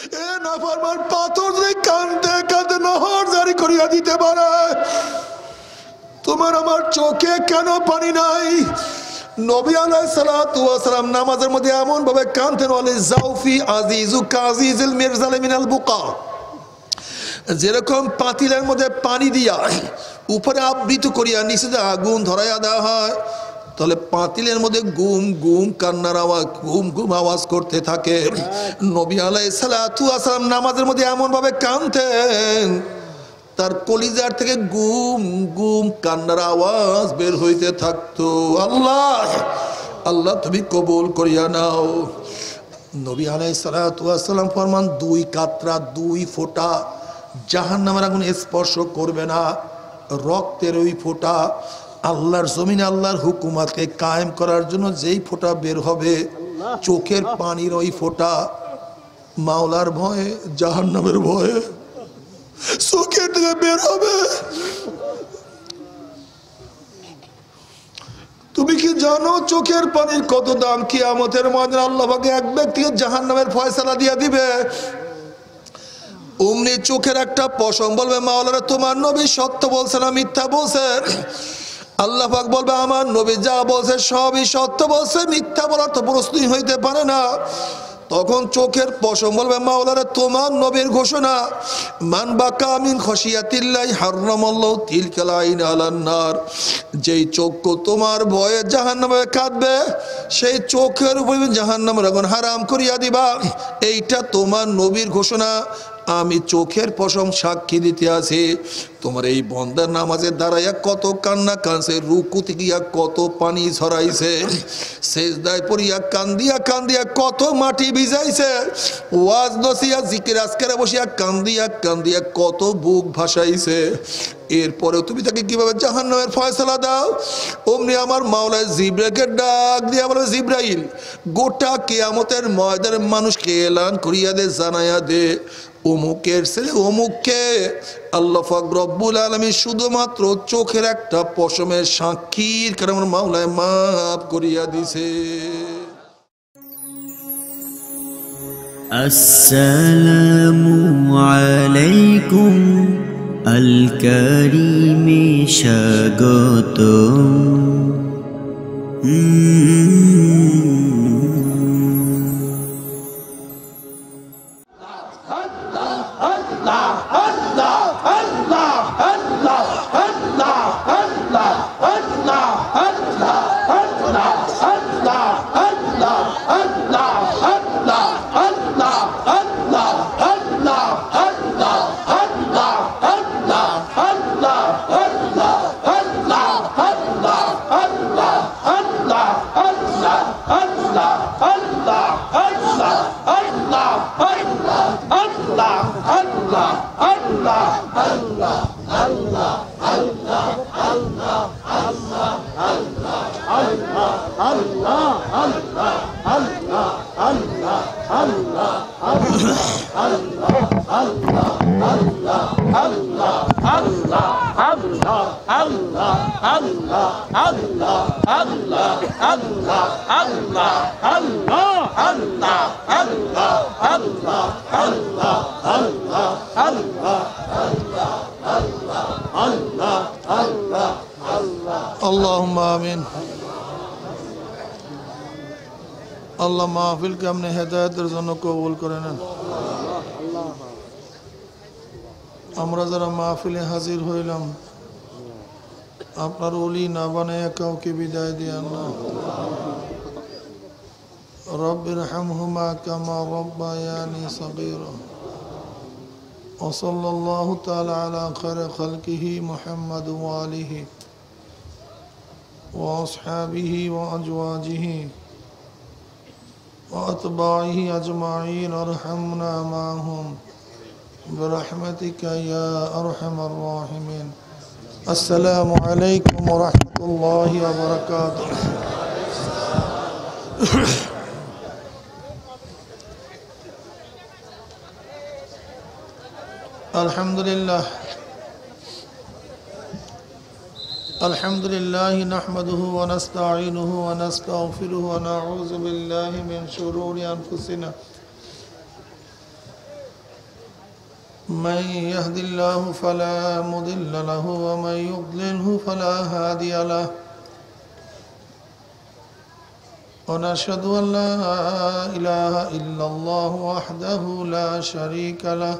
এ নাফরমান পাথর যদি কাঁদতে কাঁদতে নহর জারি করিয়া দিতে পারে, তোমার আমার চোখে কেন পানি নাই? নবী আলাইহিস সালাতু ওয়াস সালাম নামাজের মধ্যে এমন ভাবে কাঁদতেন, ওয়ালি জাউফি আজিজু কাজিজুল মিরজাল মিনাল বুকা, যেরকম পাতিলের মধ্যে পানি দিয়া উপরে আবৃত করিয়া নিচে আগুন ধরাইয়া দেওয়া হয়, তাহলে পাতিলের মধ্যে গুম গুম কান্নার আওয়াজ, গুম গুম আওয়াজ করতে থাকে। নবী আলাইহিস সালাতু ওয়াস সালাম নামাজের মধ্যে এমন ভাবে কাঁদতেন, তার কলিজার থেকে গুম গুম কান্নার আওয়াজ বের হইতে থাকতো। আল্লাহ আল্লাহ তুমি কবুল করিয়া নাও। নবী আলাইহিস সালাতু ওয়াস সালাম ফরমান, দুই কাতরা দুই ফোঁটা জাহান্নামের আগুন স্পর্শ করবে না। রক্তের ওই ফোঁটা আল্লাহর জমিনে আল্লাহর হুকুমতকে কায়েম করার জন্য যেই ফোঁটা বের হবে, চোখের পানির ওই ফোঁটা মাওলার ভয়ে জাহান্নামের ভয়ে চোখের থেকে বের হবে। তুমি কি জানো চোখের পানির কত দাম? কিয়ামতের ময়দানে আল্লাহ পাক এক ব্যক্তিকে জাহান্নামের ফয়সালা দিয়ে দিবে। অমনি চোখের একটা পশম বলবে, মাওলানা তোমার নবী সত্য বলছে না মিথ্যা বলছে? আল্লাহ পাক বলবে, আমার নবী যা বলছে সবই সত্য বলছে, মিথ্যা বলার তো প্রশ্নই হইতে পারে না। তখন চোখের পশম বলবে, মাওলানা তোমার নবীর ঘোষণা, মান বাকা মিন খশিয়াতিল্লাহি হারামাল্লাহু তিলকাল আইন আলান নার, যেই চক্ষু তোমার ভয়ে জাহান্নামে কাঁদবে, সেই চোখের উপর জাহান্নামের আগুন হারাম করিয়া দিবা। এইটা তোমার নবীর ঘোষণা। আমি চোখের পশম সাক্ষী দিতে আছি। তোমার এই বন্দার নামাজের দাঁড়াইয়া কত কান্না কাঁদছে, রুকুতে গিয়া কত পানি ঝরাইছে, সেজদায় পড়িয়া কান্দিয়া কান্দিয়া কত মাটি ভিজাইছে, ওয়াজ নসিয়া জিকির আজকারে বসিয়া কান্দিয়া কান্দিয়া কত বুক ভাসাইছে। এরপরেও তুমি তাকে কিভাবে জাহান্নামের ফয়সালা দাও? অমনি আমার মাওলায় জিব্রাইলকে ডাক দিয়া বলে, জিব্রাইল গোটা কিয়ামতের ময়দানের মানুষকে এলান করিয়া দে, জানাইয়া দে, অমুকের ছেলে অমুককে আল্লাহ পাক রব্বুল আলামিন শুধুমাত্র চোখের একটা পশমের সাক্ষীর কারণে আমার মাওলায় মাফ করিয়া দিছে। আসসালামু আলাইকুম আল কারীমে স্বাগতম। আল্লাহুম্মা আমিন। আল্লাহ মাহফিলকে আপনি হেদায়েতের জন্য কবুল করে নেন। আমরা যারা মাহফিলে হাজির হইলাম, আপনার ওলি না বানাইয়া কাউকে বিদায় দিয়েন না। রব্বিরহামহুমা কামা রব্বায়ানি সগীরা। وصلى الله تعالى على خير خلقه محمد وآله وأصحابه وأزواجه وأتباعه أجمعين ارحمنا معهم برحمتك يا أرحم الراحمين. السلام عليكم ورحمة الله وبركاته. الحمد لله نحمده ونستعينه ونستغفره ونعوذ بالله من شرور أنفسنا من يهد الله فلا مضل له ومن يضلله فلا هادي له ونشهد أن لا إله إلا الله وحده لا شريك له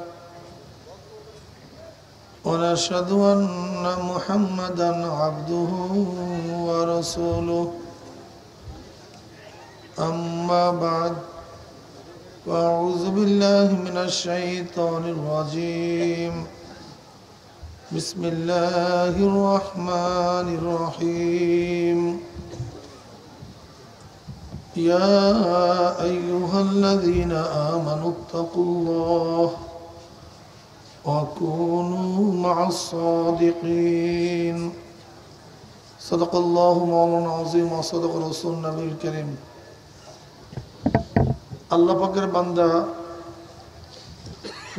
ونشهد أن محمدا عبده ورسوله أما بعد فأعوذ بالله من الشيطان الرجيم بسم الله الرحمن الرحيم يا أيها الذين آمنوا اتقوا الله وكونوا مع الصادقين صدق الله مولانا العظيم وصدق رسول النبي الكريم আল্লাহ পাকের বান্দা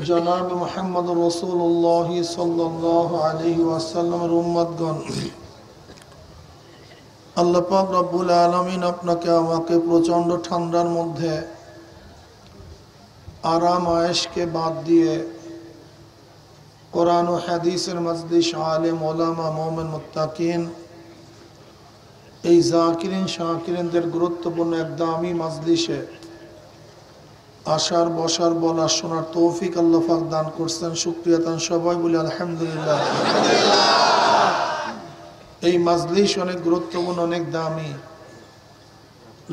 জনাব মুহাম্মদ রাসূলুল্লাহ সাল্লাল্লাহু আলাইহি ওয়াসাল্লামের উম্মতগণ, আল্লাহ পাক রব্বুল আলামিন আপনাকে আমাকে প্রচন্ড ঠান্ডার মধ্যে আরাম আয়েশকে বাদ দিয়ে কোরআন ও হাদিসের মজলিস, আলেম ওলামা, মুমিন, মুত্তাকিন, এই জাকিরিন শাকিরিনদের গুরুত্বপূর্ণ এক দামি মজলিসে আসার, বসার, বলার, শোনার তৌফিক আল্লাহ পাক দান করছেন। শুকরিয়া তান সবাই বলি আলহামদুলিল্লাহ। এই মজলিস অনেক গুরুত্বপূর্ণ, অনেক দামি।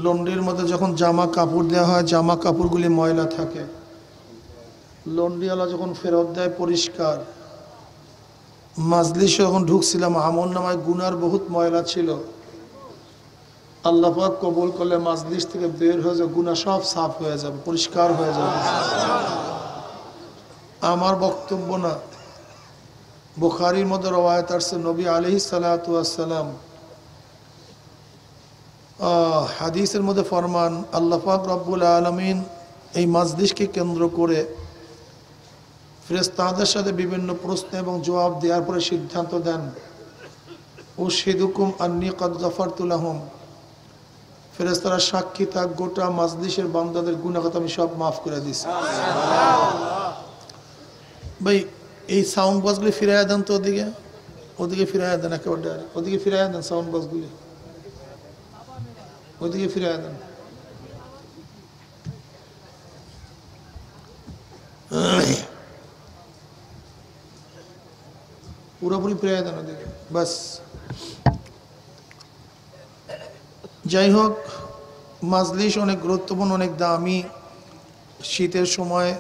লন্ড্রির মধ্যে যখন জামা কাপড় দেওয়া হয়, জামা কাপড়গুলি ময়লা থাকে, লন্ড্রিওয়ালা যখন ফেরত দেয় পরিষ্কার। মজলিসে যখন ঢুকছিলাম আমল নামায় গুনার বহুত ময়লা ছিল, আল্লাহ পাক কবুল করলে মাজলিস থেকে বের হয়ে যাবে, গুনাহ সব সাফ হয়ে যাবে, পরিষ্কার হয়ে যাবে। আমার বক্তব্য না, বুখারীর মধ্যে রওয়ায়াত আছে নবী আলাইহিস সালাতু ওয়াস সালাম হাদিসের মধ্যে ফরমান, আল্লাহ পাক রব্বুল আলামিন এই মাজলিসকে কেন্দ্র করে ফেরেশতাদের সাথে বিভিন্ন প্রশ্ন এবং জবাব দেওয়ার পরে সিদ্ধান্ত দেন, উশহিদুকুম আন্নী ক্বাদ গাফারতু লাহুম, ফেরেশতারা সাক্ষী থাক গোটা মাজলিসের বান্দাদের গুনাহ আমি সব মাফ করে দিছি। ভাই এই সাউন্ড বক্সগুলি ফিরাইয়া দেন তো, ওদিকে ফিরাইয়া দেন, একেবারে ওদিকে ফিরাইয়া দেন, সাউন্ড বক্সগুলি ওদিকে ফিরাইয়া দেন। পুরোপুরি ফিরাইয়া দেন ওদিকে, বাস। যাই হোক, মাজলিস অনেক গুরুত্বপূর্ণ, অনেক দামি। শীতের সময়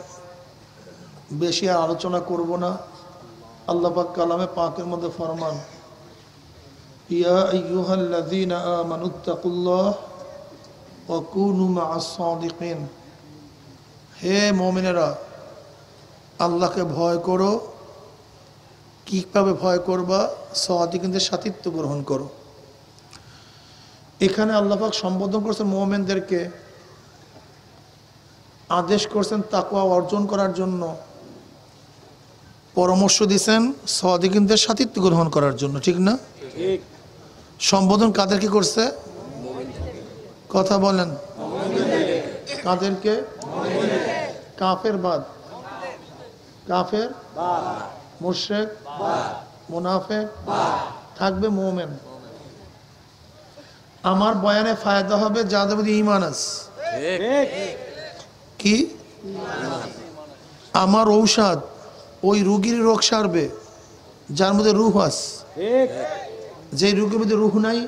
বেশি আর আলোচনা করব না। আল্লাহ পাক কালামে পাকের মধ্যে ফরমান, ইয়া আইয়ুহাল্লাযীনা আমানুত্তাকুল্লাহ ওয়া কুনু মা'আস সাদিকিন, হে মুমিনেরা আল্লাহকে ভয় করো। কিভাবে ভয় করবা? সাদিকিনদের সাথীত্ব গ্রহণ করো। এখানে আল্লাহ পাক সম্বোধন করছেন মুমিনদেরকে, আদেশ করছেন তাকওয়া অর্জন করার জন্য, পরামর্শ দিয়েছেন সাদিকিনদের সাথীত্ব গ্রহণ করার জন্য, ঠিক না? ঠিক। সম্বোধন কাদেরকে করছে? কথা বলেন, কাদেরকে? কাফের বাদ, কাফের, মুশরিক, মুনাফিক, থাকবে মুমিন। আমার বয়ানে ফায়দা হবে যাদের মধ্যে ঈমান আছে। কি আমার ঔষধ ওই রোগীর রোগ সারবে যার মধ্যে রূহ আছে। যে রোগের মধ্যে রূহ নাই,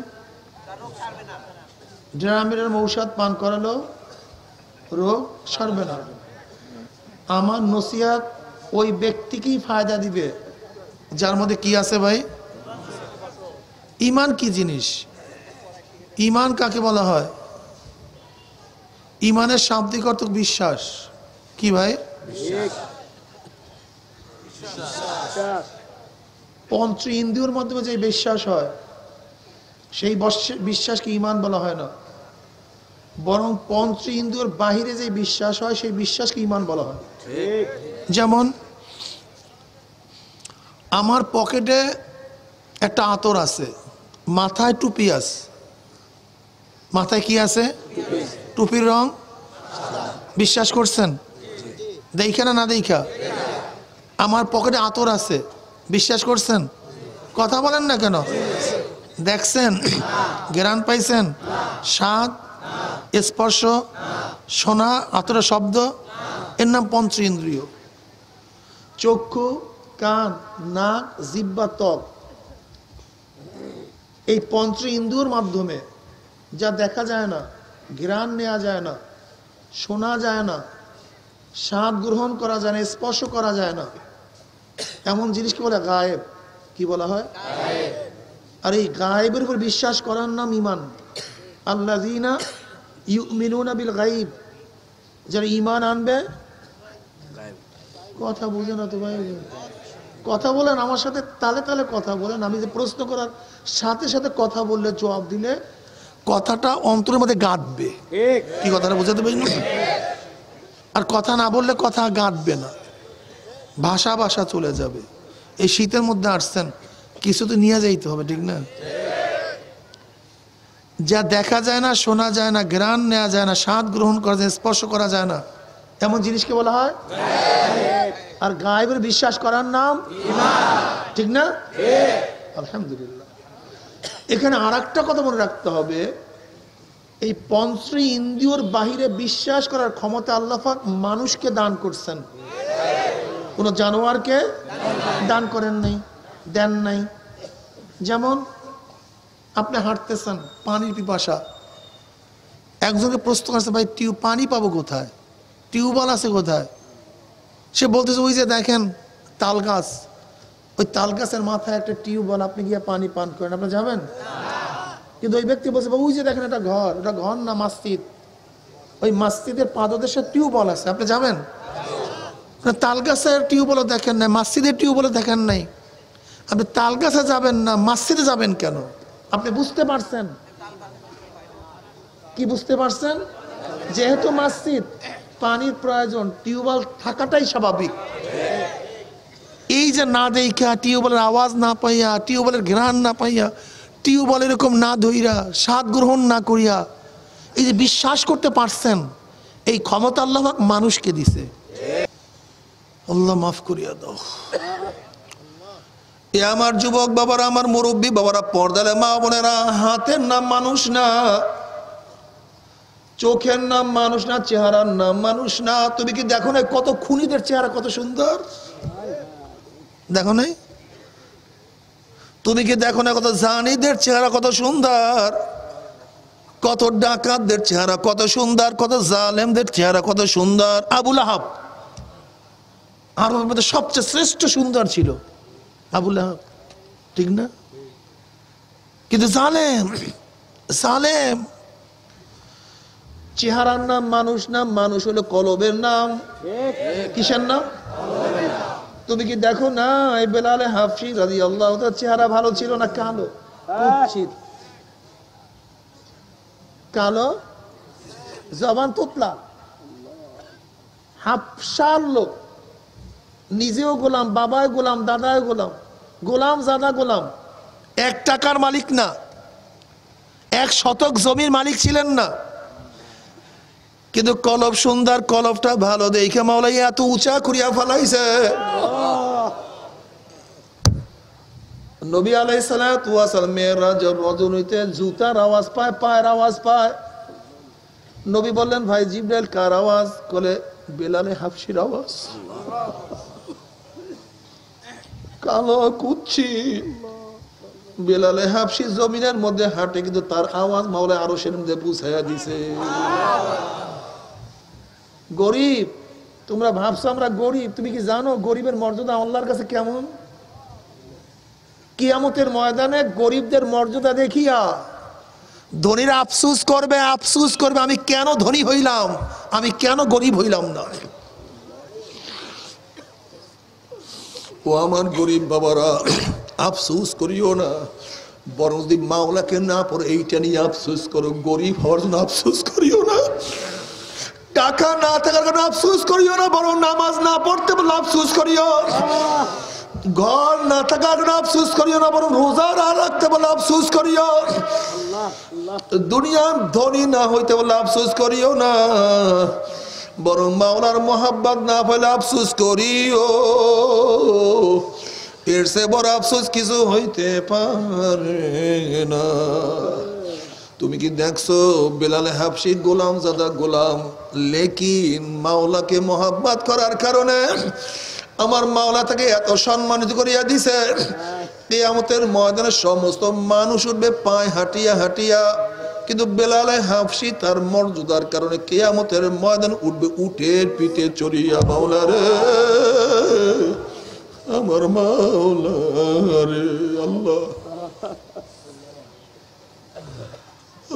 ড্রামের ঔষধ পান করালো রোগ সারবে না। আমার নসিহত ওই ব্যক্তিকেই ফায়দা দিবে যার মধ্যে কি আছে। ভাই, ঈমান কি জিনিস? ঈমান কাকে বলা হয়? ঈমানের শাব্দিক অর্থ বিশ্বাস। কি ভাই? পঞ্চ ইন্দ্রিয়ের মাধ্যমে যে বিশ্বাস হয় সেই বিশ্বাসকে ঈমান বলা হয় না, বরং পঞ্চ ইন্দ্রিয়ের বাহিরে যে বিশ্বাস হয় সেই বিশ্বাসকে ঈমান বলা হয়। যেমন আমার পকেটে একটা আতর আছে, মাথায় টুপি আছে। মাথায় কি আছে? টুপির রং বিশ্বাস করছেন? দেখা না দেখা? আমার পকেটে আতর আছে, বিশ্বাস করছেন? কথা বলেন না কেন? দেখছেন, ঘ্রাণ পাইছেন, স্বাদ, স্পর্শ, শোনা, আতরের শব্দ, এর নাম পঞ্চ ইন্দ্রিয়। চক্ষু, কান, নাক, জিহ্বা, ত্বক, এই পঞ্চ ইন্দ্রিয়র মাধ্যমে যা দেখা যায় না, ঘ্রাণ নেওয়া যায় না, শোনা যায় না, স্বাদ গ্রহণ করা যায় না, স্পর্শ করা যায় না, এমন জিনিসকে বলে গায়েব। কি বলা হয়? আর এই গায়েবের উপর বিশ্বাস করার নাম ঈমান। আল্লাযীনা ইউমিনুনা বিল গায়ব, যারা ঈমান আনবে। কথা বুঝে না তো ভাই, কথা বলেন আমার সাথে, তালে তালে কথা বলেন। আমি যে প্রশ্ন করার সাথে সাথে কথা বললে, জবাব দিলে কথাটা অন্তরের মধ্যে গাঁথবে। কি কথাটা বুঝাতে পারি না? আর কথা না বললে কথা গাঁথবে না, ভাষা ভাষা চলে যাবে। এই শীতের মধ্যে আসছেন, কিছু তো নিয়ে যাইতে হবে, ঠিক না? যা দেখা যায় না, শোনা যায় না, ঘ্রাণ নেওয়া যায় না, স্বাদ গ্রহণ করা যায়, স্পর্শ করা যায় না, এমন জিনিসকে বলা হয়। আর গায়েবের বিশ্বাস করার নাম ঈমান, ঠিক না? আলহামদুলিল্লাহ। এখানে আর একটা কথা মনে রাখতে হবে, এই পঞ্চ ইন্দ্রিয়র বাহিরে বিশ্বাস করার ক্ষমতা আল্লাহ পাক মানুষকে দান করছেন, কোন জানোয়ারকে দান করেন নাই, দেন নাই। যেমন আপনি হাঁটতেছেন, পানির পিপাসা, একজনকে প্রশ্ন করছে, ভাই পানি পাবো কোথায়, টিউবওয়েল আছে কোথায়? সে বলতেছে, ওই যে দেখেন তাল গাছ, ওই তাল গাছের মাথায় একটা টিউবওয়েল, আপনি গিয়ে পানি পান করেন, আপনি যাবেন? কিন্তু ওই ব্যক্তি বলছে, ওই যে দেখেন এটা ঘর, এটা ঘর না মসজিদ, ওই মসজিদের পাদদেশে টিউবওয়েল আছে, আপনি যাবেন? তাল গাছের টিউবওয়েলও দেখেন নাই, মসজিদের টিউবওয়েলও দেখেন নাই, আপনি তাল গাছে যাবেন না, মসজিদে যাবেন কেন? আপনি বুঝতে পারছেন? কি বুঝতে পারছেন? যেহেতু মসজিদ, পানির প্রয়োজন, টিউবওয়েল থাকাটাই স্বাভাবিক। এই যে না দেখা, টিউবওয়েলের আওয়াজ না পাইয়া, টিউবওয়েলের ঘ্রাণ না পাইয়া, টিউবওয়েল এরকম না ধইরা, স্বাদ গ্রহণ না করিয়া, এই যে বিশ্বাস করতে পারছেন, এই ক্ষমতা আল্লাহ পাক মানুষকে দিছে। আল্লাহ মাফ করিয়া দাও। এ আমার যুবক বাবারা, আমার মুরব্বী বাবারা, পর্দালে মা বোনেরা, হাতের নাম মানুষ না, চোখের নাম মানুষ না, চেহারার নাম মানুষ না। তুমি কি দেখো না কত খুনিদের চেহারা কত সুন্দর? দেখো নাই? তুমি কি দেখো না কত জানিদের চেহারা কত সুন্দর, কত ডাকাতদের চেহারা কত সুন্দর, কত জালেমদের চেহারা কত সুন্দর। আবু লাহাব আরবের মধ্যে সবচেয়ে শ্রেষ্ঠ সুন্দর ছিল আবু লাহাব, ঠিক না? কিন্তু জালেম, জালেম। চেহারার নাম মানুষ না, মানুষ হলো কলবের নাম। কিসের নাম? তুমি কি দেখো না এই বেলালে হাফসি রাদিয়াল্লাহু তাআলা চেহারা ভালো ছিল না কালো, কুৎসিত, কালো, জবান তোতলা, হাফসার লোক, নিজেও গোলাম, বাবায় গোলাম, দাদায় গোলাম, গোলাম জাদা গোলাম, 1 টাকার মালিক না, 1 শতক জমির মালিক ছিলেন না। কিন্তু কলব সুন্দর, কলবটা ভালো দেখে মাওলা এত উঁচা করিয়া ফেলাইছে। নবী আলাইহিস সালাতু ওয়াস সালাম মেরাজ রজনীতে জুতার আওয়াজ পায়, পায়ের আওয়াজ পায়। নবী বললেন, ভাই জিবরাইল কার আওয়াজ? বলে বেলালে হাফসির আওয়াজ। কালো কুৎসিত বেলালে হাফসি জমিনের মধ্যে হাঁটে, কিন্তু তার আওয়াজ মাওলা আরশের মধ্যে পৌঁছায়া দিছে। গরিব, তোমরা ভাবছো আমরা গরিব, তুমি কি জানো গরিবের মর্যাদা আল্লাহর কাছে কেমন? কিয়ামতের ময়দানে গরিবদের মর্যাদা দেখিয়া ধনীরা আফসোস করবে, আফসোস করবে, আমি কেন ধনী হইলাম, আমি কেন গরিব হইলাম না। ও আমার গরিব বাবারা, আফসোস করিও না, বরং যদি মাওলাকে না পড়ে এইটা নিয়ে আফসোস করো। গরিব হওয়ার জন্য আফসোস করিও না, টাকা না থাকার কারণে আফসোস করিও না, বরং নামাজ না পড়তে বলে আফসোস করিও, ঘর না থাকার কারণে আফসোস করিও না, বরং রোজা না রাখতে বলে আফসোস করিও, দুনিয়ার ধনী না হইতে বলে আফসোস করিও না। বরং মাওলার মোহাব্বত না পেলে আফসোস করিও, এর সে বড় আফসোস কিছু হইতে পারে না। তুমি কি দেখছো বেলাল হাবশি গোলাম জাদা গোলাম, লেকিন মাওলাকে মোহাব্বত করার কারণে আমার মাওলা তাকে এত সম্মানিত করিয়া দিছে, কিয়ামতের ময়দানে সমস্ত মানুষ উঠবে পায়ে হাঁটিয়া হাঁটিয়া, কিন্তু বেলাল হাবশি তার মর্যাদার কারণে কিয়ামতের ময়দান উঠবে উটের পিঠে চড়িয়া। মাওলা রে, আমার মাওলা রে, আল্লাহ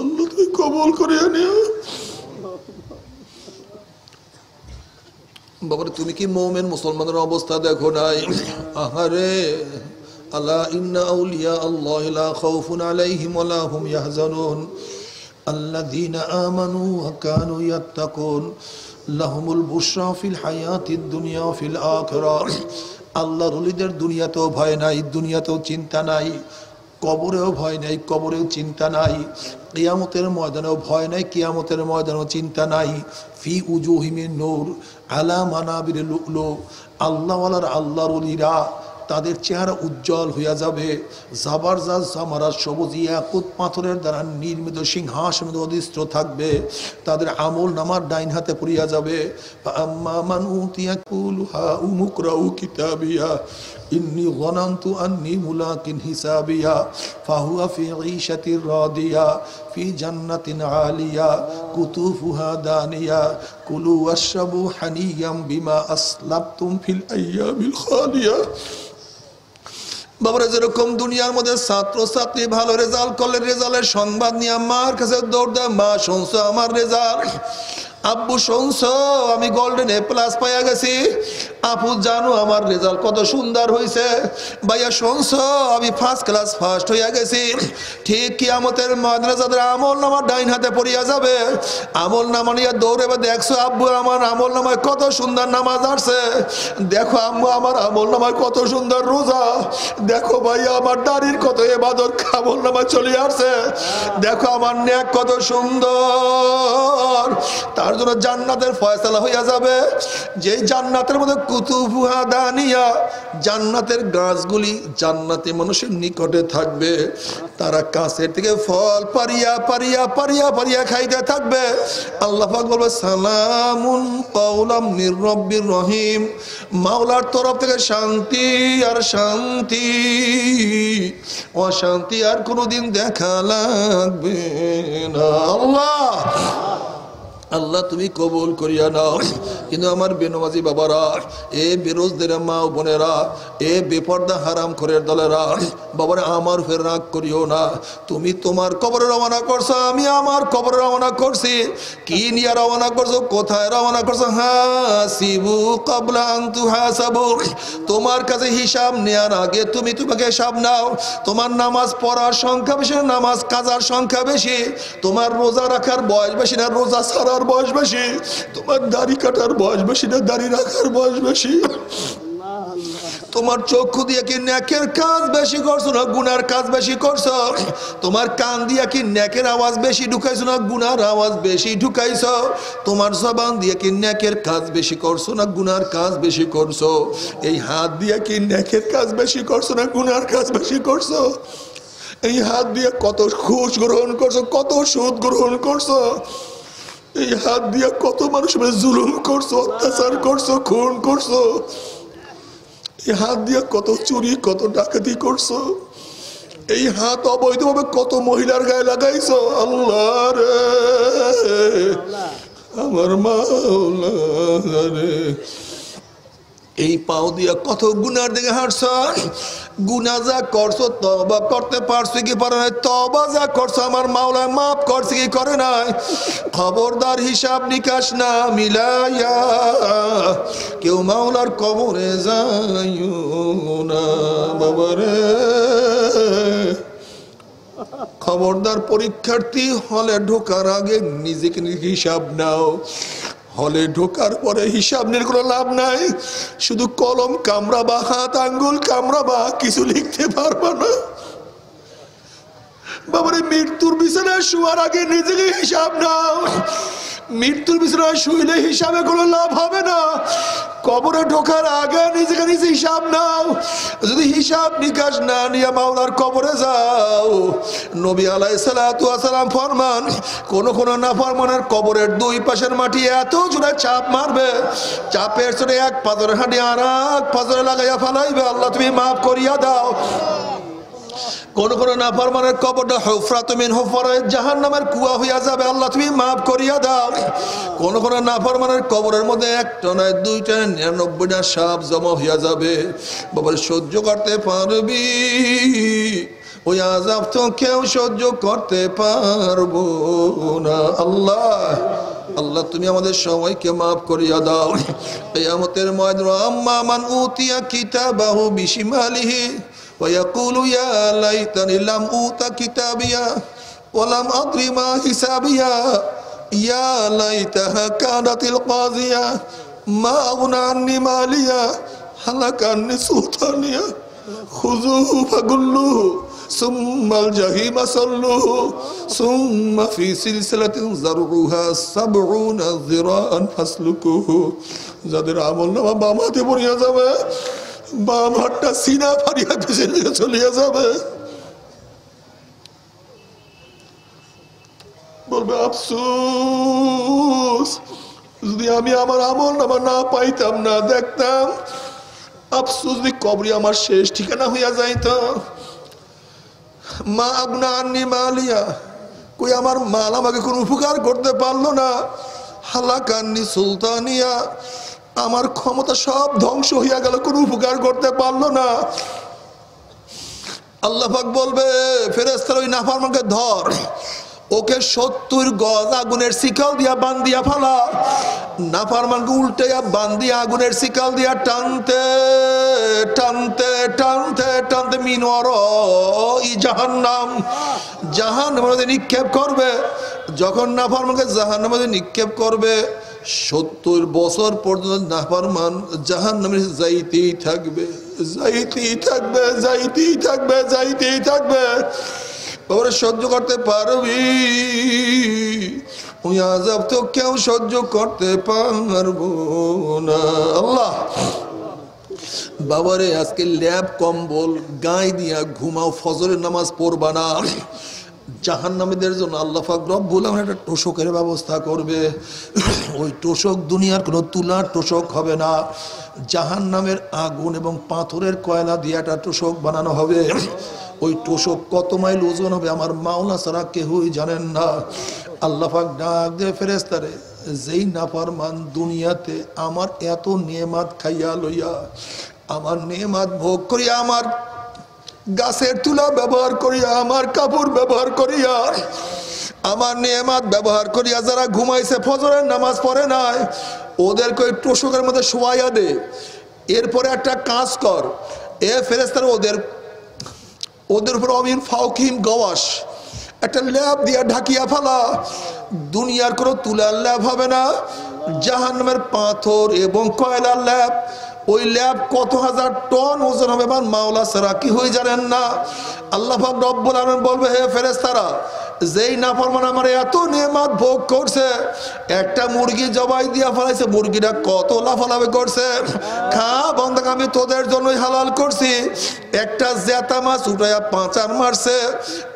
আল্লাহ তুই কবুল করিয়া নিও। বাবারে, তুমি কি মুমিন মুসলমানের অবস্থা দেখো নাই? আহারে, আলা ইন্না আউলিয়া আল্লাহ লা খাউফুন আলাইহিম ওয়া লা হুম ইয়াহজানুন আল্লাযীনা আমানু ওয়া কানু ইয়াত্তাকুন লাহুমুল বুশরা ফিল হায়াতিদ দুনিয়া ওয়া ফিল আখিরাহ। আল্লাহর ওলিদের দুনিয়াতেও ভয় নাই, দুনিয়াতেও চিন্তা নাই, কবরেও ভয় নাই, কবরেও চিন্তা নাই, কিয়ামতের ময়দানেও ভয় নাই, কিয়ামতের ময়দানেও চিন্তা নাই। ফি উজুহিমিন নূর আলা মানাবির লুলু। আল্লাহওয়ালার আল্লাহর ওলিরা তাদের চেহারা উজ্জ্বল হইয়া যাবে, জাবারজাজ জামারা সবুজ ইয়াকুত পাথরের দ্বারা নির্মিত সিংহাসনে অধিষ্ঠ থাকবে, তাদের আমল নামার ডাইন হাতে পড়িয়া যাবে। আম্মা মান উতিয়া কুলহা উমুকরাউ কিতাবিয়া ইন্নী যানানতু আন্নী মুলাকিন হিসাবিয়া ফাহুয়া ফি ঈশাতির রাদিয়া ফি জান্নাতিন আলিয়া কুতুফুহা দানিয়া কুলু ওয়াশরাবু হানিয়াম বিমা আসলাফতুম ফিল আইয়ামিল খালিয়া। বাবারা, যেরকম দুনিয়ার মধ্যে ছাত্র ছাত্রী ভালো রেজাল্ট করলে রেজাল্টের সংবাদ নিয়ে আমার কাছে দৌড় দেয়, মা শুনছো আমার রেজাল্ট, আব্বু শুনছো আমি গোল্ডেন এ প্লাস পাইয়া গেছি, আপু জানো আমার রেজাল্ট কত সুন্দর হয়েছে, ভাইয়া শুনছো আমি ফার্স্ট ক্লাস ফার্স্ট হইয়া গেছি। ঠিক কিয়ামতের ময়দানে যাদের আমল নামা ডাইন হাতে পড়িয়া যাবে, আমল নামা নিয়ে দৌড়ে দেখছো আব্বু আমার আমল নামায় কত সুন্দর নামাজ আসছে, দেখো আম্মু আমার আমল নামায় কত সুন্দর রোজা, দেখো ভাইয়া আমার দাড়ির কত ইবাদত আমল নামায় চলে আসছে, দেখো আমার নেক কত সুন্দর। তার জন্য জান্নাতের ফয়সালা হইয়া যাবে, যে জান্নাতের মধ্যে কুতুফুহা দানিয়া, জান্নাতের গাছগুলি জান্নাতি মানুষের নিকটে থাকবে, তারা কাছের থেকে ফল পারিয়া পারিয়া পারিয়া পারিয়া খাইতে থাকবে। আল্লাহ পাক বলবে সালামুন কাওলাম মির রব্বির রহিম, মাওলার তরফ থেকে শান্তি আর শান্তি, অশান্তি আর কোনোদিন দেখা লাগবে না। আল্লাহ আল্লাহ তুমি কবুল করিয়া নাও। কিন্তু আমার বেনমাজি বাবারা, এ বেরোজদের মা ও বোনেরা, এ বেপর্দা হারাম খোরের দলেরা, বাবারা আমার ফের রাগ করিও না। তুমি তোমার কবরে রওনা করছো, আমি আমার কবরে রওনা করছি। কি নিয়ে রওনা করছো, কোথায় রওনা করছো? হাসিবু ক্বাবলা আন তুহাসাবু, তোমার কাছে হিসাব নেওয়ার আগে তুমি তোমাকে হিসাব নাও। তোমার নামাজ পড়ার সংখ্যা বেশি না নামাজ কাজার সংখ্যা বেশি? তোমার রোজা রাখার বয়স বেশি না রোজা ছাড়ার বয়স বেশি? তোমার দাড়ি কাটার বয়স বেশি না দাড়ি রাখার বয়স বেশি? তোমার চক্ষু দিয়ে কি নেকের কাজ বেশি করছো না গুনার কাজ বেশি করছো? তোমার কান দিয়ে কি নেকের আওয়াজ বেশি ঢুকাইছো না গুনার আওয়াজ বেশি ঢুকাইছো? তোমার জবান দিয়ে কি নেকের কাজ বেশি করছো না গুনার কাজ বেশি করছো? এই হাত দিয়ে কি নেকের কাজ বেশি করছো না গুনার কাজ বেশি করছো? এই হাত দিয়ে কত ঘুষ গ্রহণ করছো, কত সুদ গ্রহণ করছো? এই হাত দিয়ে কত মানুষের জুলুম করছো, অত্যাচার করছো, খুন করছো? এই হাত দিয়ে কত চুরি কত ডাকাতি করছো? এই হাত অবৈধভাবে কত মহিলার গায়ে লাগাইছো? আল্লাহ রে, আমার মাওলা রে, এই পাও দিয়া কত গুনার দিকে হাঁটছ। গুনা যা করছো তওবা করতে পারছো কি পারো নাই? তওবা যা করছো আমার মাওলা মাফ করছে কি করে নাই? খবরদার হিসাব নিকাশ না মিলাইয়া কেউ মাওলার কবরে যাইও না বাবারে। খবরদার পরীক্ষার্থী, হলে ঢোকার আগে নিজেকে হিসাব নাও। হলে ঢোকার পরে হিসাব নিয়ে কোনো লাভ নাই। শুধু কলম কামড়াবা, হাত আঙ্গুল কামড়াবা, কিছু লিখতে পারবা না। বাবারে, মৃত্যুর বিছানায় শোয়ার আগে নিজেকে হিসাব নাও। মৃত্যুর বিছানায় শুইলে হিসাবে কোনো লাভ হবে না। কবরে ঢোকার আগে নিজেকে নিজে হিসাব নাও। যদি হিসাব নিকাশ না নিয়ে মাওলার কবরে যাও, নবী আলাইহিস সালাতু ওয়াস সালাম ফরমান, কোন নাফরমানের কবরের দুই পাশের মাটি এত জোরে চাপ মারবে, চাপের জোরে এক পাথরের হাঁটি আর এক পাথরে লাগাইয়া ফেলাইবে, আল্লাহ তুমি মাফ করিয়া দাও। কোন নাফরমানের কবরটা হুফরাতুম মিন হুফরাত জাহান্নামের কুয়া হইয়া যাবে, আল্লাহ তুমি মাফ করিয়া দাও। কোন নাফরমানের কবরের মধ্যে একটা নয় দুইটা 99টা সাপ জমা হইয়া যাবে। বাবার সহ্য করতে পারবি? ওই আযাব তো কেউ সহ্য করতে পারবো না। আল্লাহ তুমি আমাদের সবাইকে মাফ করিয়া দাও। কিয়ামতের ময়দানে আম্মা মান উতিয়া কিতাবাহু বিশিমালিহি ويقول يا ليتني لم أوت كتابيا ولم أدر ما حسابيا يا ليتها كانت القاضية ما أغنى عني ماليا هلك عني سلطانيا خذوه فغلوه ثم الجحيم صلوه ثم في سلسلة ذرعها 70 ذراعا فاسلكوه। যাদের আমলনামা বাম হাতে পড়িয়া যাবে, বাম হাতটা সিনা ফাড়িয়া পিছনে দিকে চলিয়া যাবে, বলবে আফসোস যদি আমি আমার আমলনামা না পাইতাম, না দেখতাম, আফসোস যদি কবরে আমার শেষ ঠিকানা হইয়া যাইত। মা আগনা আন্নি মালিয়া, কই আমার মাল আমাকে কোনো উপকার করতে পারলো না। হালাকান্নি সুলতানিয়া, আমার ক্ষমতা সব ধ্বংস হইয়া গেল, কোনো উপকার করতে পারলো না। আল্লাহ পাক বলবে ফেরেশতারা ওই নাফরমানকে ধর, ওকে 70 গজ আগুনের শিকল দিয়া বান্ধিয়া ফেলা। নাফরমানকে উল্টাইয়া বান্ধিয়া আগুনের শিকল দিয়া টানতে টানতে টানতে টানতে মিনওয়ার ই জাহান্নামের মধ্যে নিক্ষেপ করবে। যখন নাফরমানকে জাহান্নামের মধ্যে নিক্ষেপ করবে, 70 বছর পর্যন্ত নাফরমান জাহান্নামে যাইতেই থাকবে, যাইতেই থাকবে, যাইতেই থাকবে, যাইতেই থাকবে। ওরা সহ্য করতে পারবি? ওই আযাব তো কেউ সহ্য করতে পারবো না। আল্লাহ বাবারে আজকে ল্যাব কম্বল গায়ে দিয়া ঘুমাও, ফজরের নামাজ পড়বা না। জাহান্নামীদের জন্য আল্লাহ পাক রব্বুল আলামিন একটা তোষকের ব্যবস্থা করবে। ওই তোষক দুনিয়ার কোনো তুলার তোষক হবে না, জাহান্নামের আগুন এবং পাথরের কয়লা দিয়ে একটা তোষক বানানো হবে। ওই তোষক কত মাইল ওজন হবে আমার মাওলা ছাড়া কেউই জানেন না। আল্লাহ পাক ডাক দিয়ে ফেরেশতারে, যেই নাফরমান দুনিয়াতে আমার এত নেয়ামত খাইয়া লইয়া, আমার নেয়ামত ভোগ করিয়া, আমার গাছের তুলা ব্যবহার করিয়া, আমার কাপড় ব্যবহার করিয়া, আমার নেয়ামত ব্যবহার করিয়া যারা ঘুমাইছে, ফজরের নামাজ পড়ে নাই, ওদেরকে ওই তোষকের মধ্যে শোয়াইয়া দে। এরপরে একটা কাজ কর, এ ফেরেশতারা ওদের উপর অমিন ফাউকিম গওয়াশ একটা ল্যাব দিয়া ঢাকিয়া ফেলা। দুনিয়ার কোনো তুলার ল্যাব হবে না, জাহান্নামের পাথর এবং কয়লার ল্যাব। ওই ল্যাব কত হাজার টন ওজন হবে আমার মাওলা ছাড়া কি হয়ে জানেন না। আল্লাহ পাক রব্বুল আলামিন বলবে, হে ফেরেশতারা, যেই নাফরমান আমার এত নেয়ামত ভোগ করছে, একটা মুরগি জবাই দিয়া ফেলাইছে, মুরগিটা কত লাফালাফি করছে, খা বন্ধক আমি তোদের জন্যই হালাল করছি। একটা জেতা মাছ উঠাইয়া পাঁচার মারছে,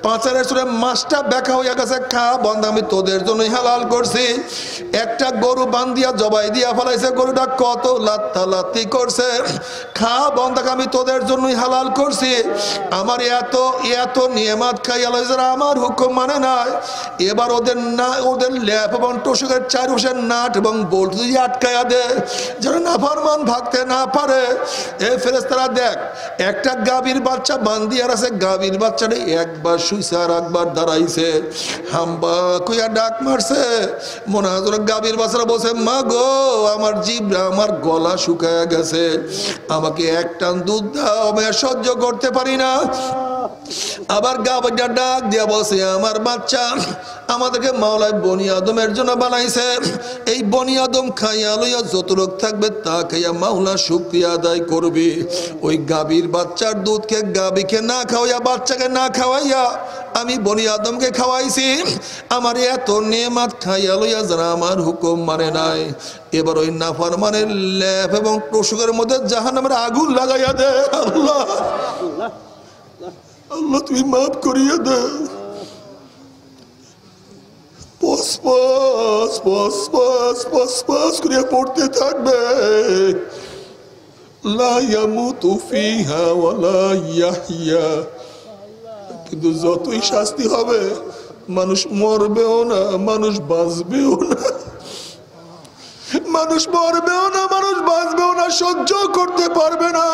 পাঁচারের সুরে মাছটা বেঁকা হইয়া গেছে, খা বন্ধ আমি তোদের জন্যই হালাল করছি। একটা গরু বান্ধিয়া জবাই দিয়া ফেলাইছে, গরুটা কত লাত্তি করছে, খা বন্ধক আমি তোদের জন্যই হালাল করছি। আমার এত এত নিয়ামত খাইয়া লই যারা আমার হুকুম মানে নাই, এবার ওদের ল্যাপ এবং তোষকের চারপাশে নাট এবং বোল্ট দিয়ে আটকায়া দে, যেন নাফরমান ভাগতে না পারে। এ ফেরেশতারা দেখ, একটা গাভীর বাচ্চা বান্ধিয়ার আছে, গাভীর বাচ্চাটা একবার শুইছে আর একবার দাঁড়াইছে, হাম্বা কইয়া ডাক মারছে। মনে হয় গাভীর বাচ্চারা বলছে, মা গো আমার জিভটা, আমার গলা শুকায়া গেছে, আমাকে এক টান দুধ দাও, আমি আর সহ্য করতে পারি না। আবার গাবিটা ডাক দিয়া বলছে আমার বাচ্চা আমাদেরকে মাওলায় বনি আদমের জন্য বানাইছে, এই বনি আদম খাইয়া লইয়া যত রোগ থাকবে তা খাইয়া মাওলা শুকরিয়া আদায় করবে। ওই গাভীর বাচ্চার দুধকে গাভীকে না খাওয়াইয়া বাচ্চাকে না খাওয়াইয়া আমি বনি আদমকে খাওয়াইছি। আমার এত নেমাত খাইয়া লইয়া যারা আমার হুকুম মানে নাই, এবার ওই নাফরমানের লেপ এবং টুসুকের মধ্যে জাহান্নামের আগুন লাগাইয়া দে। আল্লাহ আল্লাহ তুমি মাফ করিয়া দে। পস পস পস পস পস পস করিয়া পড়তে থাকবে, লা ইয়ামুতু ফিহা ওয়ালা ইয়াহইয়া। কিন্তু যতই শাস্তি হবে মানুষ মরবেও না, মানুষ বাঁচবেও না, মানুষ মরবেও না, মানুষ বাঁচবেও না, সহ্য করতে পারবে না।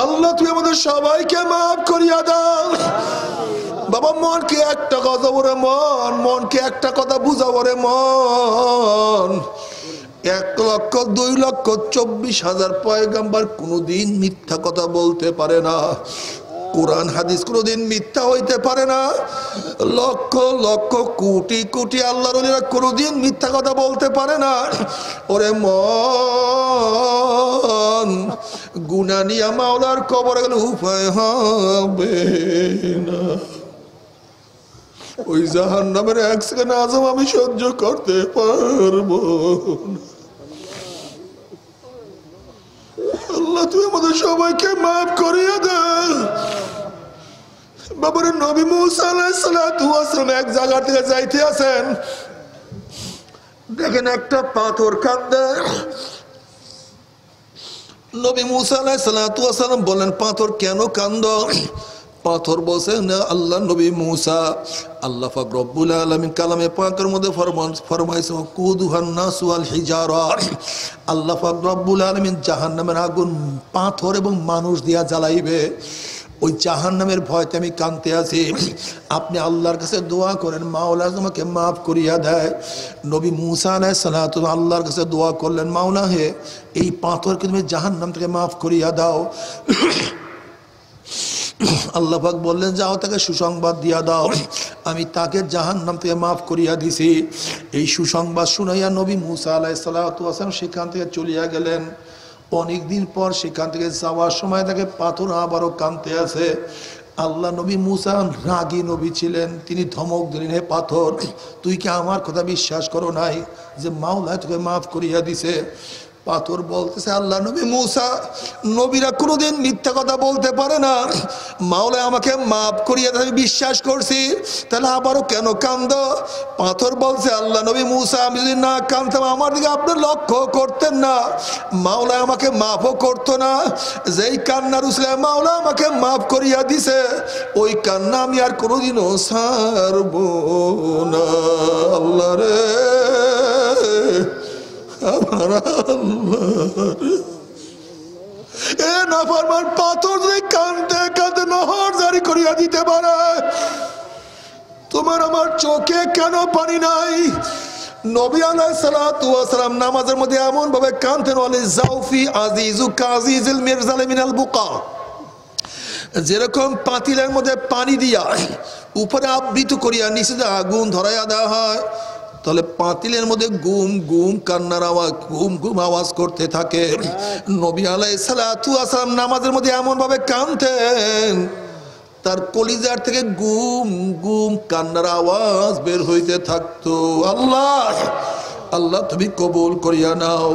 আল্লাহ তুমি আমাদের সবাইকে মাফ করিয়া দাও। বাবা মনকে একটা কথা বলে মন, মনকে একটা কথা বুঝাবো রে মন। 1,02,24,000 পয়গাম্বর কোনদিন মিথ্যা কথা বলতে পারে না, কোরআন হাদিস কোনদিন মিথ্যা হইতে পারে না, লক্ষ লক্ষ কোটি কোটি আল্লাহর ওলিরা কোনদিন মিথ্যা কথা বলতে পারে না। ওরে মন, গুনাহ নিয়া মাওলার কবরে গেলে উপায় হবে না। ওই জাহান্নামের এক সেকেন্ড আজম আমি সহ্য করতে পারবো না। আল্লাহ তুই আমাদের সবাইকে মাফ করিয়ে দে। বাবার নবী মুসা আলাইহিস সালাতু ওয়াস সালাম এক জায়গা থেকে যাইতে আছেন, দেখেন একটা পাথর কান্দে। নবী মুসা আলাইহিস সালাতু ওয়াস সালাম বলেন পাথর কেন কান্দো? পাথর বলছে না আল্লাহ নবী মুসা, আল্লাহ পাক রব্বুল আলামিন কালামে পাকের মধ্যে ফরমাইছে কুদুহান নাস ওয়াল হিজারা। আল্লাহ পাক রব্বুল আলামিন জাহান্নামের আগুন পাথর এবং মানুষ দিয়া জ্বালাইবে। ওই জাহান্নামের ভয়তে আমি কাঁদতে আছি, আপনি আল্লাহর কাছে দোয়া করেন মাওলা তোমাকে মাফ করিয়া দেয়। নবী মুসা আলাইহিস সালাতু আল্লাহর কাছে দোয়া করলেন, মাওলা হে এই পাথরকে তুমি জাহান্নাম থেকে মাফ করিয়া দাও। আল্লাহ পাক বললেন যাও তাকে সুসংবাদ দিয়া দাও, আমি তাকে জাহান্নাম থেকে মাফ করিয়া দিছি। এই সুসংবাদ শুনাইয়া নবী মুসা আলাইহিস সালাতু ওয়াসালাম সেখান থেকে চলিয়া গেলেন। অনেকদিন পর সেখান থেকে যাওয়ার সময় তাকে পাথর আবারও কাঁদতে আছে। আল্লাহ নবী মুসা রাগী নবী ছিলেন, তিনি ধমক দিলেন, হে পাথর তুই কি আমার কথা বিশ্বাস করো নাই যে মাওলা তোকে মাফ করিয়া দিছে? পাথর বলতেছে আল্লাহ নবী মুসা, নবীরা কোনোদিন মিথ্যা কথা বলতে পারে না, মাওলা আমাকে মাফ করিয়া আমি বিশ্বাস করছি, তাহলে আবারও কেন কান্দ? পাথর বলছে আল্লাহ নবী মুসা, আমি যদি না কান্দতাম আমার দিকে আপনি লক্ষ্য করতেন না, মাওলা আমাকে মাফও করতো না। যেই কান্নার উসলে মাওলা আমাকে মাফ করিয়া দিছে, ওই কান্না আমি আর কোনোদিনও ছাড়ব না। আল্লাহ রে আমার এ নাফরমান পাথর যদি কাঁদতে কাঁদতে নহর জারি করিয়া দিতে পারে, তোমার আমার চোখে কেন পানি নাই? নবী আলাইহিস সালাতু ওয়াস সালাম নামাজের মধ্যে এমন ভাবে কাঁদতেন, ওয়ালি জাউফি আজিজু কাজিজুল মিরজাল মিনাল বুকা, যেরকম পাতিলের মধ্যে পানি দিয়া উপরে আবৃত করিয়া নিচে আগুন ধরাইয়া দেওয়া হয়, তাহলে পাতিলের মধ্যে গুম গুম কান্নার আওয়াজ, গুম গুম আওয়াজ করতে থাকে। নবী আলাইহিস সালাতু ওয়াস সালাম নামাজের মধ্যে এমন ভাবে কাঁদতেন, তার কলিজার থেকে গুম গুম কান্নার আওয়াজ বের হইতে থাকতো। আল্লাহ আল্লাহ তুমি কবুল করিয়া নাও।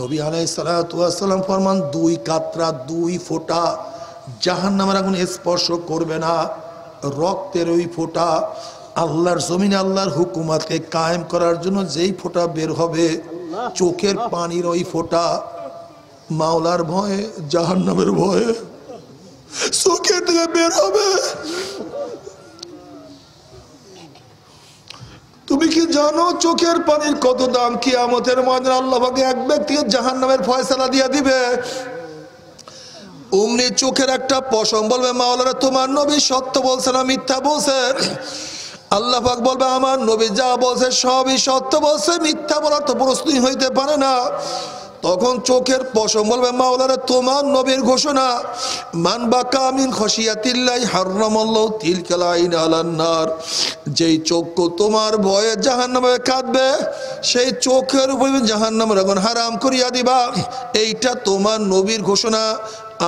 নবী আলাইহিস সালাতু ওয়াস সালাম ফরমান, 2 কাতরা 2 ফোঁটা জাহান্নামের আগুন স্পর্শ করবে না। রক্তের ওই ফোঁটা আল্লাহর জমিনে আল্লাহর হুকুমতকে কায়েম করার জন্য যেই ফোঁটা বের হবে, চোখের পানির ওই ফোঁটা মাওলার ভয়ে জাহান্নামের ভয়ে চোখের থেকে বের হবে। তুমি কি জানো চোখের পানির কত দাম? কিয়ামতের ময়দানে আল্লাহ পাক এক ব্যক্তিকে জাহান্নামের ফয়সালা দিয়ে দিবে। অমনি চোখের একটা পশম বলবে মাওলানা তোমার নবী সত্য বলছে না মিথ্যা বলছে? আল্লাহ পাক বলবে আমার নবী যা বলছে সবই সত্য বলছে, মিথ্যা বলার তো প্রশ্নই হইতে পারে না। তখন চোখের পশম বলবে মাওলানা তোমার নবীর ঘোষণা, মান বাকা মিন খশিয়াতিল্লাহি হারামাল্লাহু তিলকাল আইন আলান নার, যেই চক্ষু তোমার ভয়ে জাহান্নামে কাঁদবে সেই চোখের উপর জাহান্নামের আগুন হারাম করিয়া দিবা। এইটা তোমার নবীর ঘোষণা,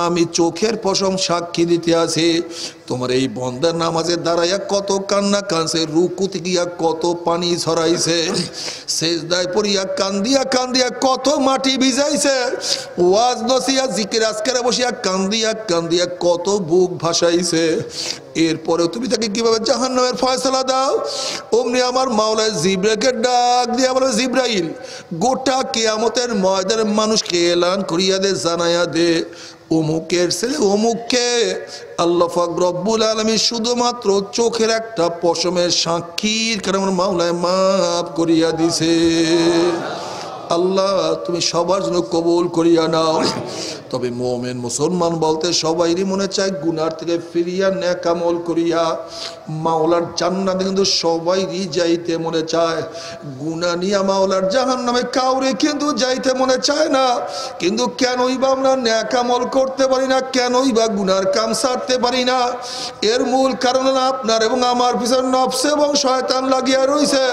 আমি চোখের পশম সাক্ষী দিতে আছি। তোমার এই বন্দার নামাজের দাঁড়াইয়া কত কান্না কানছে, রুকুতে গিয়া কত পানি ছড়াইছে, সেজদায় পড়িয়া কান্দিয়া কান্দিয়া কত মাটি ভিজাইছে, ওয়াজ নসিয়া জিকির আজকারে বসিয়া কান্দিয়া কান্দিয়া কত বুক ভাসাইছে। এরপরে তুমি তাকে কিভাবে জাহান্নামের ফয়সালা দাও? অমনি আমার মাওলায় জিব্রাইলকে ডাক দিয়া বলে, জিব্রাইল গোটা কিয়ামতের ময়দানে মানুষকে এলান করিয়া দে, জানাইয়া দে অমুকের ছেলে অমুককে আল্লাহ পাক রব্বুল আলামিন শুধুমাত্র চোখের একটা পশমের সাক্ষীর কারণে মাওলায় মাফ করিয়া দিছে। আল্লাহ তুমি সবার জন্য কবুল করিয়া নাও। তবে মুমিন মুসলমান বলতে সবাইরই মনে চায় গুনার থেকে ফিরিয়া নেক আমল করিয়া মাওলার জান্নাতে কিন্তু সবাইরই যাইতে মনে চায়। গুনাহ নিয়ে মাওলার জাহান্নামে কাউরে কিন্তু যাইতে মনে চায় না। কিন্তু কেনই বা আমরা নেক আমল করতে পারি না, কেনই বা গুনার কাম ছাড়তে পারি না? এর মূল কারণ হলো আপনার এবং আমার পিছনে নফস এবং শয়তান লাগিয়া রইছে।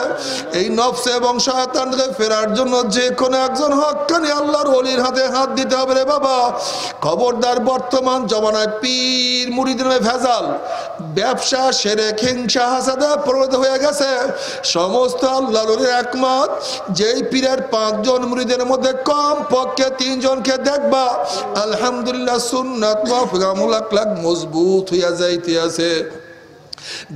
এই নফস এবং শয়তান থেকে ফেরার জন্য যে কোনো একজন হক্কানি আল্লাহর ওলির হাতে হাত দিতে হবে রে বাবা। খবরদার, বর্তমান জমানায় পীর মুরিদের ভেজাল, ব্যবসা শিরক হিংসা হাসাদে পরিণত হয়ে গেছে। সমস্ত আল্লাহর ওলির একমত, যেই পীরের 5 জন মুরিদের মধ্যে কম পক্ষে 3 জনকে দেখবা আলহামদুলিল্লাহ সুন্নাত ওয়াফিক আমল আখলাক মজবুত হইয়া যাইতে আছে,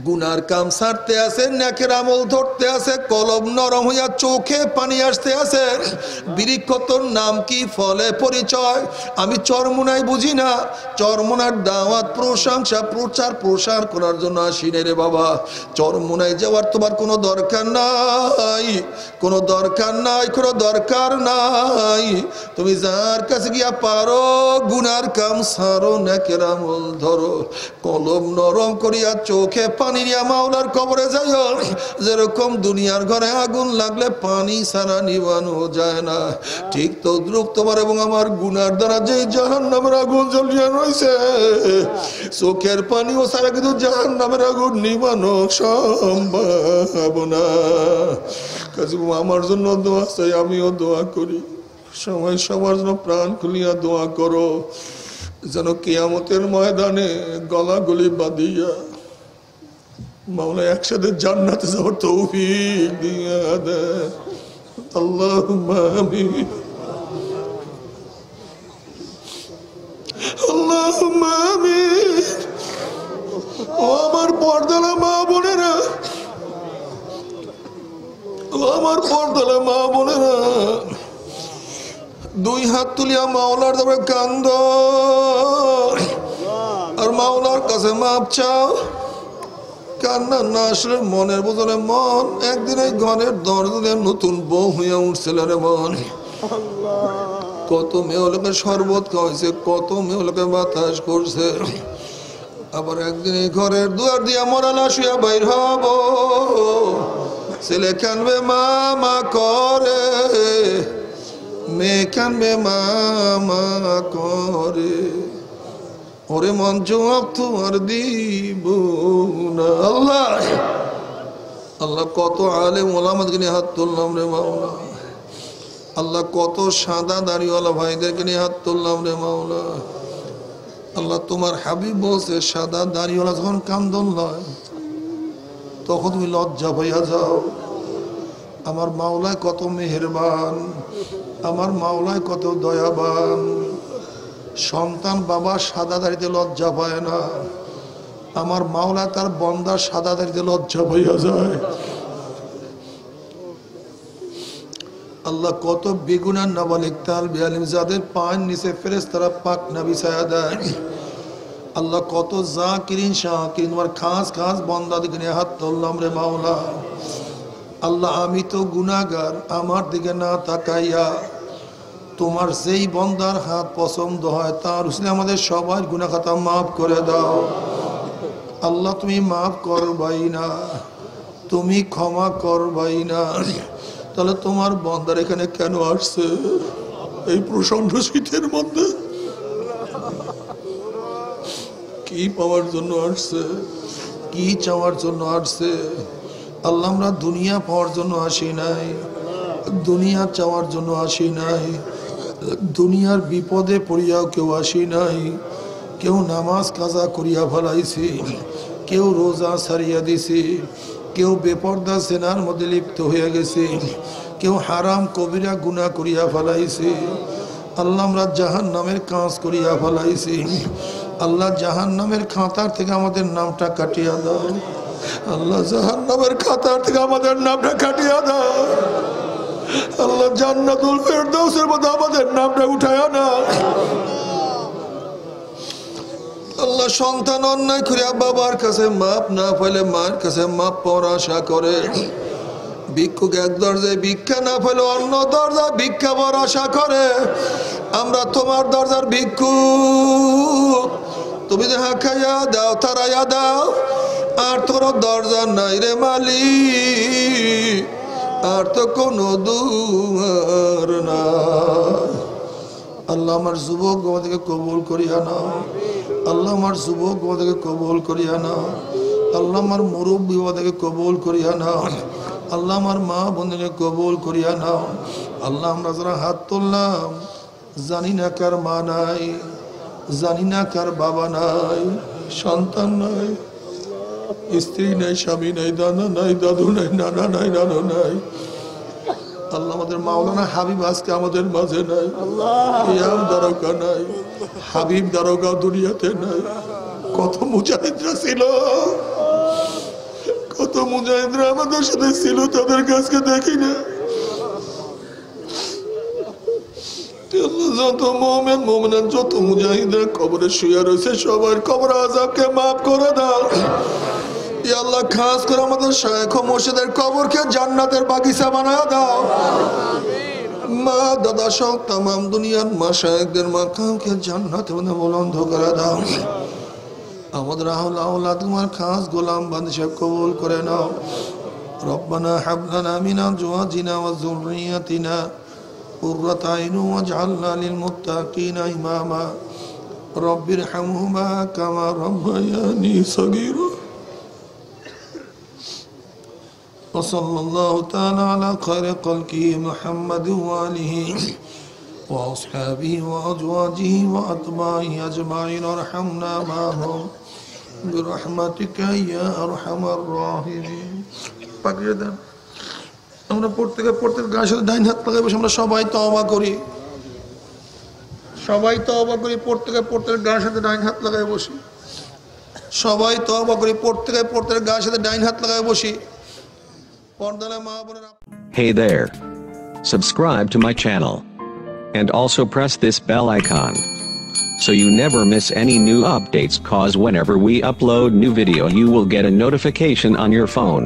গুনার কাম ছাড়তে আছে, নেকের আমল ধরতে আছে, কলম নরম হইয়া চোখে পানি আসতে আছে। বৃক্ষতর নাম কি, ফলে পরিচয়? আমি চরমুনাই বুঝি না, চরমুনার দাওয়াত প্রশংসা প্রচার প্রসার করার জন্য আসি না রে বাবা। চরমুনায় যাওয়ার তোমার কোনো দরকার নাই, কোনো দরকার নাই, কোনো দরকার নাই। তুমি যার কাছে গিয়া পারো গুনার কাম ছাড়ো, নেকের আমল ধরো, কলম নরম করিয়া চোখে পানি নিয়ে মাওলার কবরে যাইও। যেরকম দুনিয়ার ঘরে আগুন লাগলে পানি ছাড়া নিবানো যায় না, ঠিক তদ্রুপ তোমার এবং আমার গুনার দ্বারা যে জাহান্নামের আগুন জ্বলিয়া রয়েছে, চোখের পানিও ছাড়া কিন্তু জাহান্নামের আগুন নিবানো সম্ভব না। কাজে আমার জন্য দোয়া চাই, আমিও দোয়া করি, সবাই সবার জন্য প্রাণ খুলিয়া দোয়া করো, যেন কিয়ামতের ময়দানে গলাগলি বাঁধিয়া মাওলা একসাথে জান্নাতে যাওয়ার তৌফিক দিয়া দেয়। আল্লাহুম্মা আমিন, আল্লাহুম্মা আমিন। ও আমার পর্দালা মা বোনেরা, ও আমার পর্দালা মা বোনেরা, 2 হাত তুলিয়া মাওলার তবে কান্দ আর মাওলার কাছে মাপ চাও। কান্না না আসলে মনের বোঝনে মন একদিন এই ঘরের দরজা নতুন বউ হইয়া উঠছিল রে মন। কত মেয়ে লোকের শরবত খাওয়াইছে, কত মেয়ে লোকে বাতাস করছে, আবার একদিন এই ঘরের দুয়ার দিয়া মরা লাশ হইয়া বাইর হব। ছেলে কানবে মা মা করে, মেয়ে কানবে মা মা করে, ওরে মন জবাব তোমার দিব না। আল্লাহ আল্লাহ কত আলেম ওলামাদেরকে নিয়ে হাত তুললাম রে মাওলা। আল্লাহ কত সাদা দাড়িওয়ালা ভাইদেরকে নিয়ে হাত তুললাম রে মাওলা। আল্লাহ তোমার হাবিব বলছে সাদা দাড়িওয়ালা যখন কান্দন লয় তখন তুমি লজ্জা পাইয়া যাও। আমার মাওলায় কত মেহেরবান, আমার মাওলায় কত দয়াবান। সন্তান বাবা সাদা দাড়িতে লজ্জা পায় না, আমার মাওলা তার বন্দার সাদা দাড়িতে লজ্জা পাইয়া যায়। আল্লাহ কত বেগুনার নাবালিক তালবে আলিম যাদের পায়ের নিচে ফেরেশতারা পাক না বিছায়া দেয়। আল্লাহ কত জাকিরিন শাকিরিন তোমার খাস খাস বন্দাদিকে নিয়ে হাত তুললাম রে মাওলা। আল্লাহ আমি তো গুনাহগার, আমার দিকে না তাকাইয়া তোমার যেই বন্দার হাত পছন্দ হয় তার উসিলায় আমাদের সবার গুনাহ খাতা মাফ করে দাও। আল্লাহ তুমি মাফ করবাই না, তুমি ক্ষমা করবাই না, তাহলে তোমার বন্দার এখানে কেন আসছে? এই প্রচন্ড শীতের মধ্যে কি পাওয়ার জন্য আসছে, কি চাওয়ার জন্য আসছে? আল্লাহ, আমরা দুনিয়া পাওয়ার জন্য আসি নাই, দুনিয়া চাওয়ার জন্য আসি নাই, দুনিয়ার বিপদে পড়িয়াও কেউ আসি নাই। কেউ নামাজ কাজা করিয়া ফেলাইছি, কেউ রোজা ছাড়িয়া দিছি, কেউ বেপর্দা জেনার মধ্যে লিপ্ত হয়ে গেছে, কেউ হারাম কবিরা গুনাহ করিয়া ফেলাইছে। আল্লাহ, আমরা জাহান্নামের কাজ করিয়া ফেলাইছি। আল্লাহ, জাহান্নামের খাতার থেকে আমাদের নামটা কাটিয়া দাও। আল্লাহ, জাহান্নামের খাতার থেকে আমাদের নামটা কাটিয়া দাও। আল্লাহ, জান্নাতুল ফেরদাউসের মধ্যে আমাদের নামটা উঠায়া নাও। আল্লাহ, সন্তান অন্যায় করিয়া বাবার কাছে মাপ না পাইলে মায়ের কাছে মাপ পাওয়ার আশা করে, ভিক্ষুক এক দরজায় ভিক্ষা না পেলে অন্য দরজায় ভিক্ষা পাওয়ার আশা করে। আমরা তোমার দরজার ভিক্ষুক, তুমি দেখা খাইয়া দাও, তারাইয়া দাও। আর তোর দরজা নাই রে মালিক, আর তো কোনো দুয়ার না। আল্লাহ, আমার যুবক আমাদেরকে কবুল করিয়া নাও। আল্লাহ, আমার যুবক আমাদেরকে কবুল করিয়া নাও। আল্লাহ, আমার মুরব্বী আমাদেরকে কবুল করিয়া নাও। আল্লাহ, আমার মা বোনদেরকে কবুল করিয়া নাও। আল্লাহ, আমরা যারা হাত তুললাম, জানি না কার মা নাই, জানি না কার বাবা নাই, সন্তান নাই, স্ত্রী নাই, স্বামী নাই, দাদা নাই, দাদু নাই, নানা নাই, নানু নাই। আল্লাহ, আমাদের মাওলানা হাবিব আজকে আমাদের মাঝে নাই, ইয়াম দারোগা নাই, হাবিব দারোগা দুনিয়াতে নাই। কত মুজাহিদরা ছিল, কত মুজাহিদরা আমাদের সাথে ছিল, তাদের কাছকে দেখি না। যত মুমিন মুমিনাত, যত মুজাহিদরা কবরে শুয়ে রয়েছে, সবার কবর আযাবকে মাফ করে দাও। ইয়া আল্লাহ, খাস করে আমাদের শায়েখ ও মুর্শিদের কবরকে জান্নাতের বাগিচা বানায় দাও। মা দাদা সহ তামাম দুনিয়ার মাশায়েখদের মাকামকে জান্নাতের মধ্যে বুলন্দ করে দাও। আমাদের আওলাদ তোমার খাস গোলাম বান্দা সব কবুল করে নাও। রব্বানা হাব লানা মিন আজওয়াজিনা ওয়া যুররিয়াতিনা কুররাতা আইন ওয়াজআলনা লিল মুত্তাকিনা ইমামা। রব্বিরহামহুমা কামা রাব্বায়ানি সগীরা। وصلى الله تعالى على خير خلقه محمد وآله وأصحابه وأزواجه وأتباعه أجمعين وارحمنا معهم برحمتك يا أرحم الراحمين. আমরা প্রত্যেকে গায়ের সাথে ডাইন হাত লাগাই বসে আমরা সবাই তওবা করি, সবাই তওবা করি। প্রত্যেকের গায়ের সাথে ডাইন হাত লাগাই বসি, সবাই তওবা করি। প্রত্যেকের গায়ের সাথে ডাইন হাত লাগাই বসি। Hey there. Subscribe to my channel. And also press this bell icon, so you never miss any new updates, cause whenever we upload new video you will get a notification on your phone.